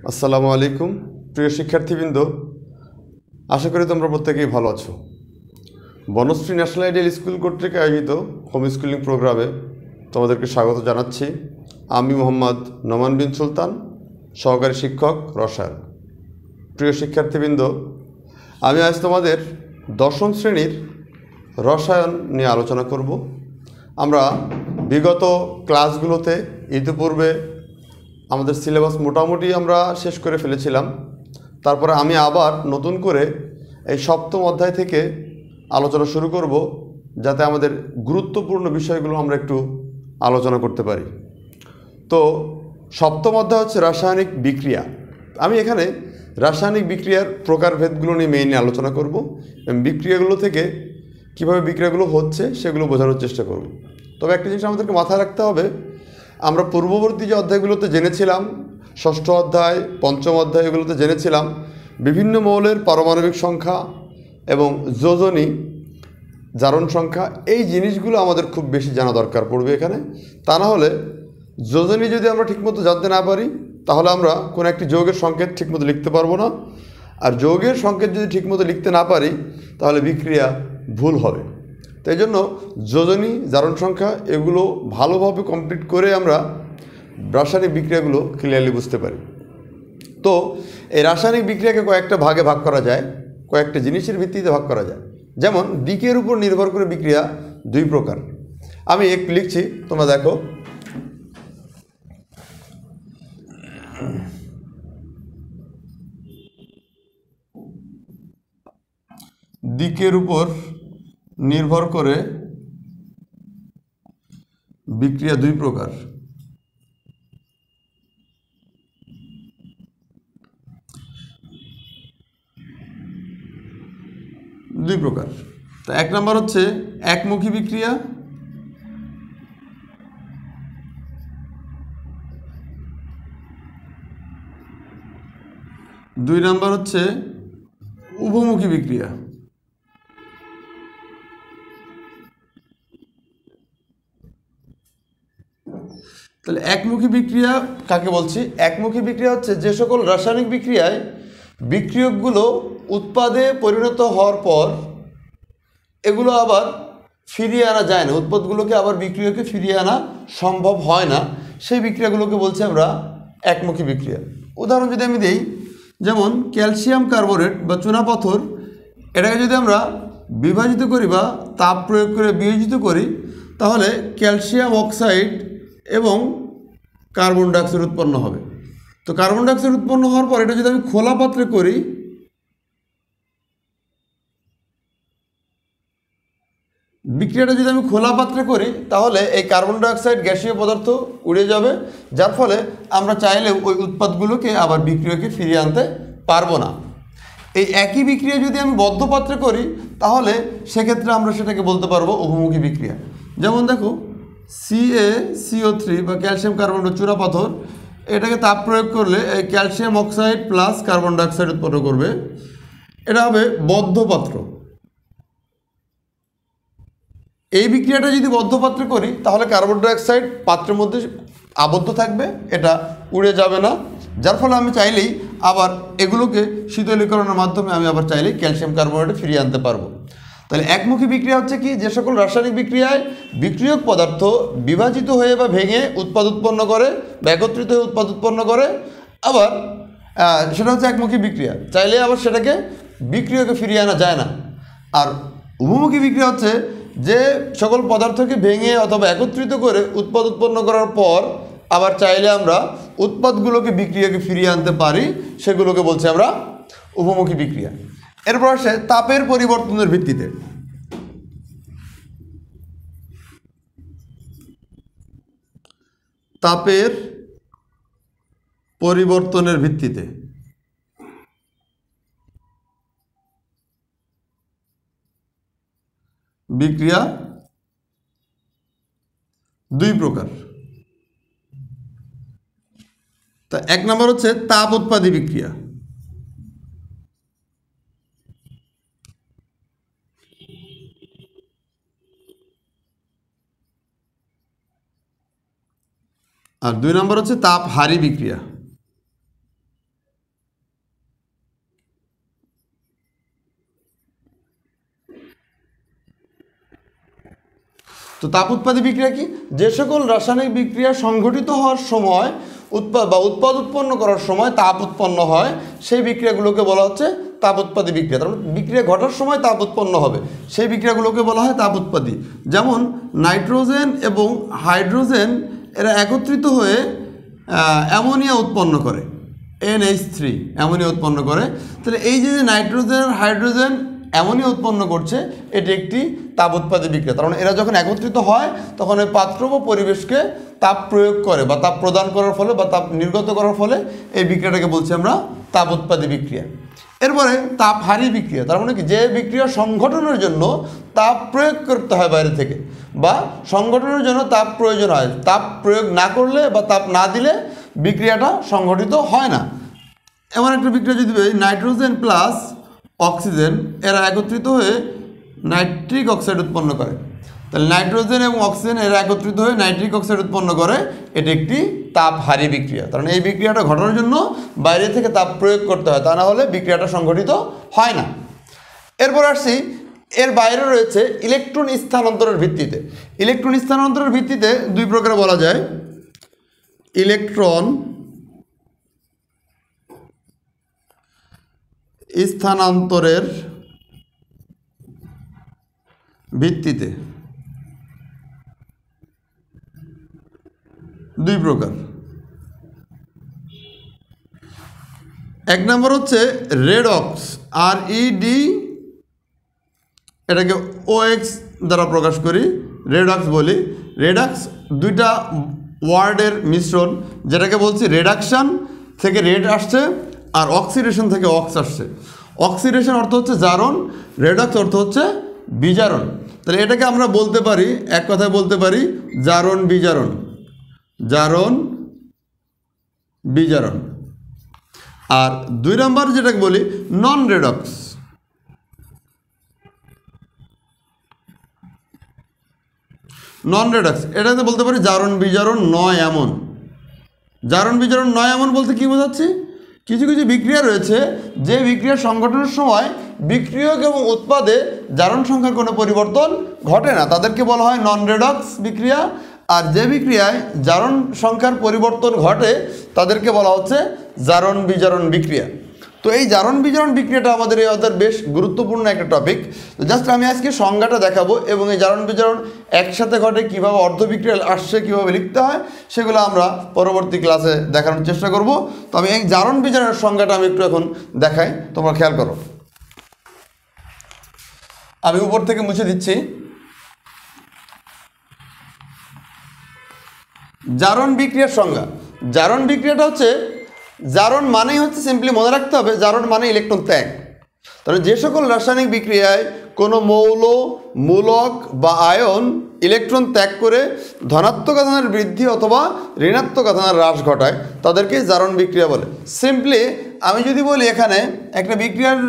আসসালামু আলাইকুম প্রিয় শিক্ষার্থীবৃন্দ, আশা করি তোমরা প্রত্যেকেই ভালো আছো। বনশ্রী ন্যাশনাল আইডিয়াল স্কুল কর্তৃক আয়োজিত হোম স্কুলিং প্রোগ্রামে তোমাদেরকে স্বাগত জানাচ্ছি। আমি মোহাম্মদ নোমান বিন সুলতান, সহকারী শিক্ষক রসায়ন। প্রিয় শিক্ষার্থীবৃন্দ, আমি আজ তোমাদের দশম শ্রেণীর রসায়ন নিয়ে আলোচনা করব। আমরা বিগত ক্লাসগুলোতে ইতিপূর্বে আমাদের সিলেবাস মোটামুটি আমরা শেষ করে ফেলেছিলাম। তারপরে আমি আবার নতুন করে এই সপ্তম অধ্যায় থেকে আলোচনা শুরু করব, যাতে আমাদের গুরুত্বপূর্ণ বিষয়গুলো আমরা একটু আলোচনা করতে পারি। তো সপ্তম অধ্যায় হচ্ছে রাসায়নিক বিক্রিয়া। আমি এখানে রাসায়নিক বিক্রিয়ার প্রকারভেদগুলো নিয়ে মেইনলি আলোচনা করব এবং বিক্রিয়াগুলো থেকে কীভাবে বিক্রিয়াগুলো হচ্ছে সেগুলো বোঝানোর চেষ্টা করব। তবে একটা জিনিস আমাদেরকে মাথায় রাখতে হবে, আমরা পূর্ববর্তী যে অধ্যায়গুলোতে জেনেছিলাম, ষষ্ঠ অধ্যায়, পঞ্চম অধ্যায়, এগুলোতে জেনেছিলাম বিভিন্ন মৌলের পারমাণবিক সংখ্যা এবং যোজনী জারণ সংখ্যা। এই জিনিসগুলো আমাদের খুব বেশি জানা দরকার পড়বে এখানে। তা না হলে যোজনী যদি আমরা ঠিকমতো জানতে না পারি, তাহলে আমরা কোনো একটি যৌগের সংকেত ঠিকমতো লিখতে পারবো না। আর যৌগের সংকেত যদি ঠিকমতো লিখতে না পারি, তাহলে বিক্রিয়া ভুল হবে। তাই জন্য যোজনী, জারণ সংখ্যা এগুলো ভালোভাবে কমপ্লিট করে আমরা রাসায়নিক বিক্রিয়াগুলো ক্লিয়ারলি বুঝতে পারি। তো এই রাসায়নিক বিক্রিয়াকে কয়েকটা ভাগে ভাগ করা যায়, কয়েকটা জিনিসের ভিত্তিতে ভাগ করা যায়। যেমন দিকের উপর নির্ভর করে বিক্রিয়া দুই প্রকার। আমি একটু লিখছি, তোমরা দেখো। দিকের উপর নির্ভর করে বিক্রিয়া দুই প্রকার। তো এক নম্বর হচ্ছে একমুখী বিক্রিয়া, দুই নম্বর হচ্ছে উভমুখী বিক্রিয়া। তাহলে একমুখী বিক্রিয়া কাকে বলছি? একমুখী বিক্রিয়া হচ্ছে যে সকল রাসায়নিক বিক্রিয়ায় বিক্রিয়কগুলো উৎপাদে পরিণত হওয়ার পর এগুলো আবার ফিরিয়ে আনা যায় না, উৎপাদগুলোকে আবার বিক্রিয়কে ফিরিয়ে আনা সম্ভব হয় না, সেই বিক্রিয়াগুলোকে বলছি আমরা একমুখী বিক্রিয়া। উদাহরণ যদি আমি দিই, যেমন ক্যালসিয়াম কার্বোনেট বা চুনাপাথর, এটাকে যদি আমরা বিভাজিত করি বা তাপ প্রয়োগ করে বিয়োজিত করি, তাহলে ক্যালসিয়াম অক্সাইড এবং কার্বন ডাইঅক্সাইড উৎপন্ন হবে। তো কার্বন ডাইঅক্সাইড উৎপন্ন হওয়ার পর এটা যদি আমি খোলা পাত্রে করি, বিক্রিয়াটা যদি আমি খোলা পাত্রে করি, তাহলে এই কার্বন ডাইঅক্সাইড গ্যাসীয় পদার্থ উড়ে যাবে, যার ফলে আমরা চাইলেও ওই উৎপাদগুলোকে আবার বিক্রিয়াকে ফিরিয়ে আনতে পারবো না। এই একই বিক্রিয়া যদি আমি বদ্ধ পাত্রে করি, তাহলে সেক্ষেত্রে আমরা সেটাকে বলতে পারবো উভমুখী বিক্রিয়া। যেমন দেখো, CaCO3 বা ক্যালসিয়াম কার্বনেট চুনাপাথর, এটাকে তাপ প্রয়োগ করলে এই calcium oxide plus carbon dioxide উৎপন্ন করবে। এটা হবে বদ্ধ পাত্র। এই বিক্রিয়াটা যদি বদ্ধ পাত্রে করি, তাহলে কার্বন ডাইঅক্সাইড পাত্রের মধ্যে আবদ্ধ থাকবে, এটা উড়ে যাবে না, যার ফলে আমি চাইলেই আবার এগুলোকে শীতলীকরণের মাধ্যমে আমি আবার চাইলেই ক্যালসিয়াম কার্বনেটে ফিরিয়ে আনতে পারবো। তাহলে একমুখী বিক্রিয়া হচ্ছে কি, যে সকল রাসায়নিক বিক্রিয়ায় বিক্রিয়ক পদার্থ বিভাজিত হয়ে বা ভেঙে উৎপাদ উৎপন্ন করে বা একত্রিত হয়ে উৎপাদ উৎপন্ন করে, আবার সেটা হচ্ছে একমুখী বিক্রিয়া, চাইলে আবার সেটাকে বিক্রিয়কে ফিরিয়ে আনা যায় না। আর উভমুখী বিক্রিয়া হচ্ছে যে সকল পদার্থকে ভেঙে অথবা একত্রিত করে উৎপাদ উৎপন্ন করার পর আবার চাইলে আমরা উৎপাদগুলোকে বিক্রিয়াকে ফিরিয়ে আনতে পারি, সেগুলোকে বলছি আমরা উভমুখী বিক্রিয়া। এরপর আসে তাপের পরিবর্তনের ভিত্তিতে। তাপের পরিবর্তনের ভিত্তিতে বিক্রিয়া দুই প্রকার। তা এক নম্বর হচ্ছে তাপ উৎপাদী বিক্রিয়া। আর দুই নম্বর হচ্ছে তাপহারী বিক্রিয়া। তো তাপ উৎপাদী বিক্রিয়া কি? যে সকল রাসায়নিক বিক্রিয়া সংঘটিত হওয়ার সময় উৎপাদ উৎপন্ন করার সময় তাপ উৎপন্ন হয়, সেই বিক্রিয়াগুলোকে বলা হচ্ছে তাপ উৎপাদী বিক্রিয়া। তার মানে বিক্রিয়া ঘটার সময় তাপ উৎপন্ন হবে, সেই বিক্রিয়াগুলোকে বলা হয় তাপ উৎপাদী। যেমন নাইট্রোজেন এবং হাইড্রোজেন এরা একত্রিত হয়ে অ্যামোনিয়া উৎপন্ন করে, NH3 অ্যামোনিয়া উৎপন্ন করে। তাহলে এই যে নাইট্রোজেন আর হাইড্রোজেন অ্যামোনিয়া উৎপন্ন করছে, এটি একটি তাপ উৎপাদী বিক্রিয়া। কারণ এরা যখন একত্রিত হয় তখন ওই পাত্র বা পরিবেশকে তাপ প্রয়োগ করে বা তাপ প্রদান করার ফলে বা তাপ নির্গত করার ফলে এই বিক্রিয়াটাকে বলছি আমরা তাপ উৎপাদী বিক্রিয়া। এরপরে তাপহারী বিক্রিয়া, তার মানে কি, যে বিক্রিয়া সংঘটনের জন্য তাপ প্রয়োগ করতে হয় বাইরে থেকে বা সংঘটনের জন্য তাপ প্রয়োজন হয়, তাপ প্রয়োগ না করলে বা তাপ না দিলে বিক্রিয়াটা সংঘটিত হয় না। এমন একটা বিক্রিয়া যদি নাইট্রোজেন প্লাস অক্সিজেন এরা একত্রিত হয়ে নাইট্রিক অক্সাইড উৎপন্ন করে, তাহলে নাইট্রোজেন এবং অক্সিজেন এরা একত্রিত হয়ে নাইট্রিক অক্সাইড উৎপন্ন করে, এটি একটি তাপহারী বিক্রিয়া। কারণ এই বিক্রিয়াটা ঘটানোর জন্য বাইরে থেকে তাপ প্রয়োগ করতে হয়, তা না হলে বিক্রিয়াটা সংঘটিত হয় না। এরপর আসছি, এর বাইরে রয়েছে ইলেকট্রন স্থানান্তরের ভিত্তিতে। ইলেকট্রন স্থানান্তরের ভিত্তিতে দুই প্রকার বলা যায়, ইলেকট্রন স্থানান্তরের ভিত্তিতে দুই প্রকার। এক নম্বর হচ্ছে রেডক্স, RED, এটাকে OX দ্বারা প্রকাশ করি, রেডক্স বলি। রেডক্স দুইটা ওয়ার্ডের মিশ্রণ, যেটাকে বলছি রেডাকশান থেকে রেড আসছে আর অক্সিডেশন থেকে অক্স আসছে। অক্সিডেশন অর্থ হচ্ছে জারণ, রেডক্স অর্থ হচ্ছে বিজারণ। তাহলে এটাকে আমরা বলতে পারি, এক কথায় বলতে পারি জারণ বিজারণ, জারণ বিজারণ। আর দুই নম্বর যেটাকে বলি নন রেডক্স। নন রেডক্স এটাতে বলতে পারি জারণ বিজারণ নয় এমন। জারণ বিজারণ নয় এমন বলতে কি বোঝাচ্ছি, কিছু কিছু বিক্রিয়া রয়েছে যে বিক্রিয়ার সংঘটনের সময় বিক্রিয়ক এবং উৎপাদে জারণ সংখ্যার কোনো পরিবর্তন ঘটে না, তাদেরকে বলা হয় নন রেডক্স বিক্রিয়া। আর যে বিক্রিয়ায় জারণ সংখ্যার পরিবর্তন ঘটে তাদেরকে বলা হচ্ছে জারণ বিজারণ বিক্রিয়া। তো এই জারণ বিজারণ বিক্রিয়াটা আমাদের এই অধ্যায়ের বেশ গুরুত্বপূর্ণ একটা টপিক। তো জাস্ট আমি আজকে সংজ্ঞাটা দেখাবো এবং এই জারণ বিজারণ একসাথে ঘটে, কীভাবে অর্ধ বিক্রিয়া আসছে, কীভাবে লিখতে হয়, সেগুলো আমরা পরবর্তী ক্লাসে দেখানোর চেষ্টা করব। তবে এই জারণ বিজারণের সংজ্ঞাটা আমি একটু এখন দেখাই, তোমরা খেয়াল করো। আমি উপর থেকে মুছে দিচ্ছি। জারণ বিক্রিয়ার সংজ্ঞা। জারণ বিক্রিয়াটা হচ্ছে, জারণ মানেই হচ্ছে, সিম্পলি মনে রাখতে হবে, জারণ মানে ইলেকট্রন ত্যাগ। তাহলে যে সকল রাসায়নিক বিক্রিয়ায় কোনো মৌল, মূলক বা আয়ন ইলেকট্রন ত্যাগ করে ধনাত্মক আধানের বৃদ্ধি অথবা ঋণাত্মক আধানের হ্রাস ঘটায় তাদেরকে জারণ বিক্রিয়া বলে। সিম্পলি আমি যদি বলি, এখানে একটা বিক্রিয়ার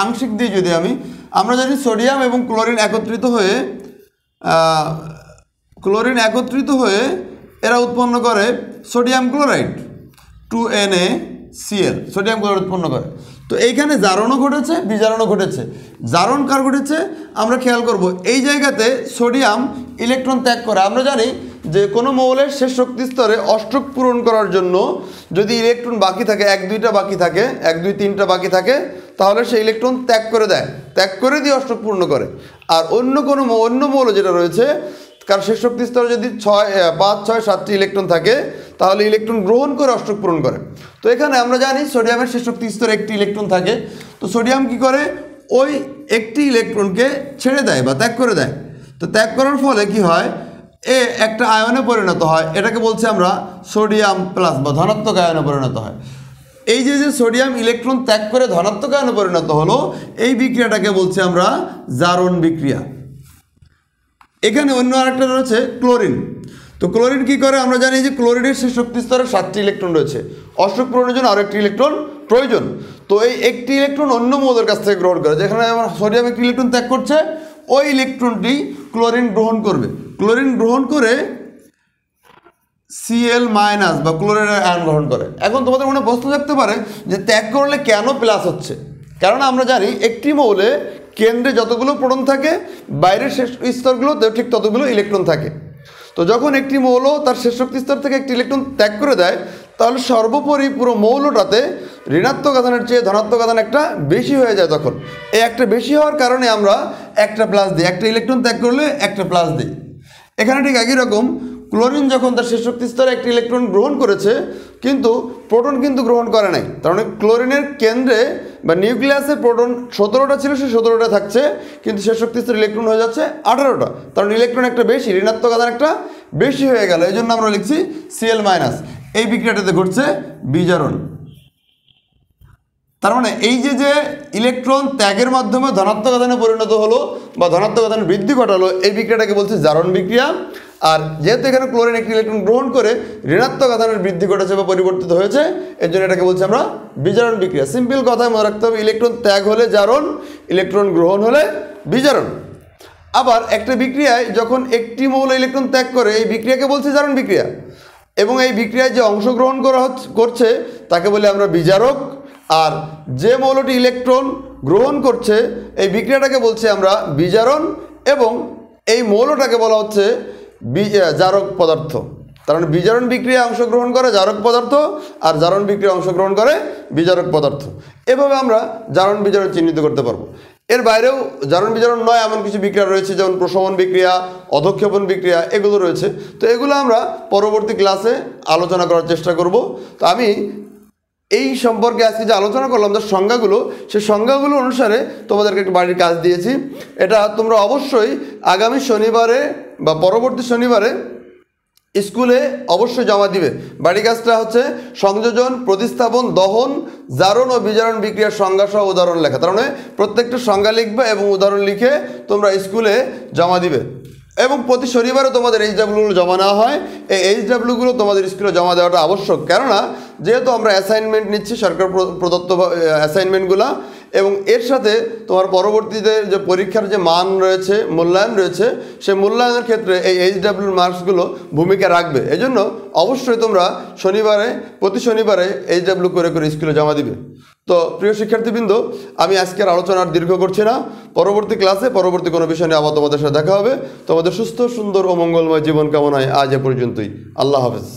আংশিক দিয়ে যদি আমরা জানি সোডিয়াম এবং ক্লোরিন একত্রিত হয়ে এরা উৎপন্ন করে sodium chloride, 2NaCl, sodium chloride উৎপন্ন করে। তো এইখানে জারণও ঘটেছে, বিজারণও ঘটেছে। জারণ কার ঘটেছে আমরা খেয়াল করব, এই জায়গাতে সোডিয়াম ইলেকট্রন ত্যাগ করে। আমরা জানি যে কোনো মৌলের শেষ শক্তি স্তরে অষ্টক পূরণ করার জন্য যদি ইলেকট্রন বাকি থাকে, 1, 2টা বাকি থাকে, 1, 2, 3টা বাকি থাকে, তাহলে সে ইলেকট্রন ত্যাগ করে দেয়, ত্যাগ করে দিয়ে অষ্টক পূর্ণ করে। আর অন্য মৌল যেটা রয়েছে, কারণ শেষ শক্তি স্তরে যদি 5, 6, 7টি ইলেকট্রন থাকে, তাহলে ইলেকট্রন গ্রহণ করে অষ্টক পূরণ করে। তো এখানে আমরা জানি সোডিয়ামের শেষ শক্তি স্তরে একটি ইলেকট্রন থাকে। তো সোডিয়াম কি করে, ওই একটি ইলেকট্রনকে ছেড়ে দেয় বা ত্যাগ করে দেয়। তো ত্যাগ করার ফলে কি হয়, এ একটা আয়নে পরিণত হয়, এটাকে বলছি আমরা সোডিয়াম প্লাস বা ধনাত্মক আয়নে পরিণত হয়। এই যে সোডিয়াম ইলেকট্রন ত্যাগ করে ধনাত্মক আয়নে পরিণত হলো, এই বিক্রিয়াটাকে বলছি আমরা জারণ বিক্রিয়া। এখানে অন্য আরেকটা রয়েছে ক্লোরিন। তো ক্লোরিন কি করে, আমরা জানি যে ক্লোরিনের শেষ শক্তি স্তরে 7টি ইলেকট্রন রয়েছে, অষ্টক পূরণের জন্য আরও একটি ইলেকট্রন প্রয়োজন। তো এই একটি ইলেকট্রন অন্য মৌলের কাছ থেকে গ্রহণ করে, যেখানে আমার সোডিয়াম একটি ইলেকট্রন ত্যাগ করছে, ওই ইলেকট্রনটি ক্লোরিন গ্রহণ করবে। ক্লোরিন গ্রহণ করে Cl- বা ক্লোরিনের আয়ন গ্রহণ করে। এখন তোমাদের মনে প্রশ্ন থাকতে পারে যে ত্যাগ করলে কেন প্লাস হচ্ছে? কারণ আমরা জানি একটি মৌলে কেন্দ্রে যতগুলো প্রোটন থাকে বাইরের শেষ স্তরগুলোতেও ঠিক ততগুলো ইলেকট্রন থাকে। তো যখন একটি মৌল তার শেষ শক্তি স্তর থেকে একটি ইলেকট্রন ত্যাগ করে দেয় তাহলে সর্বোপরি পুরো মৌলটাতে ঋণাত্মক আধানের চেয়ে ধনাত্মক আধান একটা বেশি হয়ে যায়। তখন এই একটা বেশি হওয়ার কারণে আমরা একটা প্লাস দিই, একটা ইলেকট্রন ত্যাগ করলে একটা প্লাস দিই। এখানে ঠিক একই রকম ক্লোরিন যখন তার শেষ শক্তি স্তরে একটি ইলেকট্রন গ্রহণ করেছে কিন্তু প্রোটন কিন্তু গ্রহণ করে নাই, তার মানে ক্লোরিনের কেন্দ্রে বা নিউক্লিয়াসে প্রোটন 17টা ছিল, সে 17টা থাকছে, কিন্তু শেষ শক্তি স্তরে ইলেকট্রন হয়ে যাচ্ছে 18টা, কারণ ইলেকট্রন একটা বেশি, ঋণাত্মক আধান একটা বেশি হয়ে গেল। এই জন্য আমরা লিখছি Cl-। এই বিক্রিয়াটাতে ঘটছে বিজারণ। তার মানে এই যে ইলেকট্রন ত্যাগের মাধ্যমে ধনাত্মক আধানে পরিণত হলো বা ধনাত্মক আধানের বৃদ্ধি ঘটালো, এই বিক্রিয়াটাকে বলছে জারণ বিক্রিয়া। আর যেহেতু এখানে ক্লোরিন একটি ইলেকট্রন গ্রহণ করে ঋণাত্মক আধানের বৃদ্ধি ঘটেছে বা পরিবর্তিত হয়েছে, এর জন্য এটাকে বলছি আমরা বিজারণ বিক্রিয়া। সিম্পল কথায় মনে রাখতে হবে, ইলেকট্রন ত্যাগ হলে জারণ, ইলেকট্রন গ্রহণ হলে বিজারণ। আবার একটা বিক্রিয়ায় যখন একটি মৌল ইলেকট্রন ত্যাগ করে, এই বিক্রিয়াকে বলছি জারণ বিক্রিয়া, এবং এই বিক্রিয়ায় যে অংশগ্রহণ করছে তাকে বলে আমরা বিজারক। আর যে মৌলটি ইলেকট্রন গ্রহণ করছে এই বিক্রিয়াটাকে বলছি আমরা বিজারণ, এবং এই মৌলটাকে বলা হচ্ছে জারক পদার্থ। তার মানে বিজারণ বিক্রিয়ায় অংশগ্রহণ করে জারক পদার্থ, আর জারণ বিক্রিয়ায় অংশগ্রহণ করে বিজারক পদার্থ। এভাবে আমরা জারণ বিজারণ চিহ্নিত করতে পারবো। এর বাইরেও জারণ বিজারণ নয় এমন কিছু বিক্রিয়া রয়েছে, যেমন প্রশমন বিক্রিয়া, অধঃক্ষেপণ বিক্রিয়া, এগুলো রয়েছে। তো এগুলো আমরা পরবর্তী ক্লাসে আলোচনা করার চেষ্টা করব। তো আমি এই সম্পর্কে আজকে যে আলোচনা করলাম, যে সংজ্ঞাগুলো, সেই সংজ্ঞাগুলো অনুসারে তোমাদেরকে একটু বাড়ির কাজ দিয়েছি। এটা তোমরা অবশ্যই আগামী শনিবারে বা পরবর্তী শনিবারে স্কুলে অবশ্যই জমা দিবে। বাড়ি কাজটা হচ্ছে সংযোজন, প্রতিস্থাপন, দহন, জারণ ও বিজারণ বিক্রিয়ার সংজ্ঞা সহ উদাহরণ লেখা। তার মানে প্রত্যেকটা সংজ্ঞা লিখবে এবং উদাহরণ লিখে তোমরা স্কুলে জমা দিবে। এবং প্রতি শনিবারও তোমাদের এইচডাব্লিউগুলো জমা নেওয়া হয়। এই এইচডাব্লিউগুলো তোমাদের স্কুলে জমা দেওয়াটা আবশ্যক, কেননা যেহেতু আমরা অ্যাসাইনমেন্ট নিচ্ছি, সরকার প্রদত্ত অ্যাসাইনমেন্টগুলো, এবং এর সাথে তোমার পরবর্তীতে যে পরীক্ষার যে মান রয়েছে, মূল্যায়ন রয়েছে, সেই মূল্যায়নের ক্ষেত্রে এই এইচডাব্লিউর মার্কসগুলো ভূমিকা রাখবে। এজন্য অবশ্যই তোমরা প্রতি শনিবারে এইচডাব্লিউ করে স্কুলে জমা দিবে। তো প্রিয় শিক্ষার্থীবৃন্দ, আমি আজকের আলোচনার দীর্ঘ করছি না। পরবর্তী ক্লাসে পরবর্তী কোনো বিষয় নিয়ে আবার তোমাদের সাথে দেখা হবে। তোমাদের সুস্থ, সুন্দর ও মঙ্গলময় জীবন কামনায় আজ এ পর্যন্তই। আল্লাহ হাফেজ।